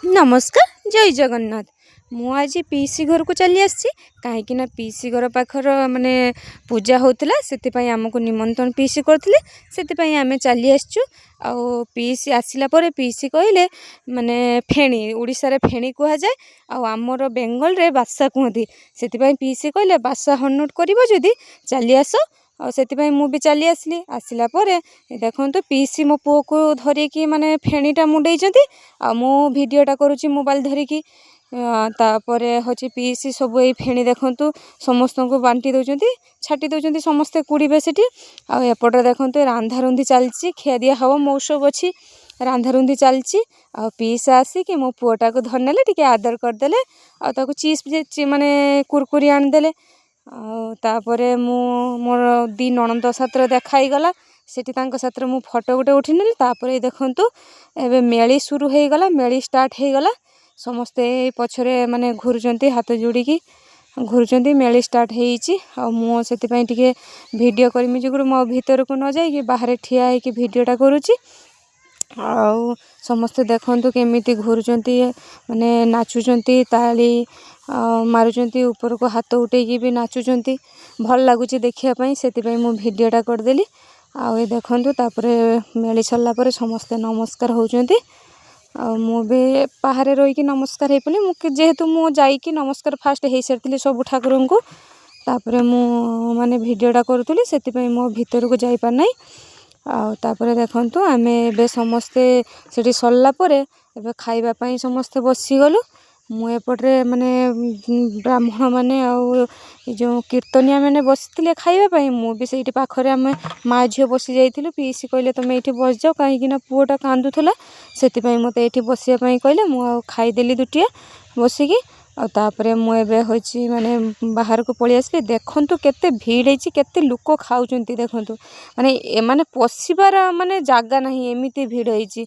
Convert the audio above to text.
नमस्कार जय जगन्नाथ। मु आज पीसी घर को चली आसी कहीं पीसी घर पाखर माने पूजा होता से आमको निमंत्रण पीसी करते से आम चली आसचु। आ पीसी आसला पीसी कहले माने फेणी उड़ीसा रे फेणी कह जाए आमर बेंगल रे बासा कहती से पीसी कहले बासा हनुट कर चली आस से मु भी चली आसली। आसला देखो पीसी मो पुओ को धरिकी माने फेणीटा मुंडे आ मु भिडटा करुँची मोबाइल धरिकी। तापर हूँ पीसी सब ये फेणी देखु समस्त को बांटी दौरान छाटी दौरान समस्ते कुड़े से आएपटे देखो रांधारुंधी चलती खिया दिया हम मौसब अच्छी रांधारुंधी चलती पीसा आसिक मो पुओटा को धरने टे आदर करदे आक चिप्स माने कुरकुरी आनीदे। तापर मोर दी नणंद साथ देखाई गला सेठी साथ मु फोटो गोटे उठिनेली। तापर देखंतु एबे मेली शुरू हो गला मेली स्टार्ट हो गला समस्ते पछरे माने घुरुचंती हाथ जोड़िकी घुरुचंती मेली स्टार्ट हो मुझे टे वीडियो करमी जो मो भीतर को न जाइए बाहर ठिया होगी वीडियोटा करुँची। आउ समस्ते देखंतु केमिति घुरुचंती माने नाचुचंती ताली मारुचंती ऊपर को हाथ उठेकी भी नाचुचंती भल लगुच देखापी से मु वीडियोटा करदेली। आउ देखंतु तापरे मेली सरला परे समस्ते नमस्कार होउचंती मु भी बाहर रहीकि नमस्कार हो पड़ी जेहेतु मु जाइकी नमस्कार फास्ट हो सारी सब ठाकुर को तापरे मु माने वीडियोटा करूली से मो भीतर को जाई पार नहीं। तापरे देखंतु आमे एबे समस्ते सेठी सरला परे एबे खाइबा पई समस्ते बसीगलु। मु एपटे माने ब्राह्मण माने जो कीर्तनिया मैंने बसते खाइबा मु भी से पाखरे आम माँ झील बसी जाइलु। पीसी कहले तुम ये बस जाओ कहीं पुओटा कांदुला से मत ये बसापी कहले मु खाईदेली दुटिया बसिकी। तापरे मुझे हूँ माने बाहर को पलि आसली देखंतु केते भीड़ होती केते लोक खाऊंट देखंतु माने माने पशिबार माने जागा नहीं एमती भीड़ होती।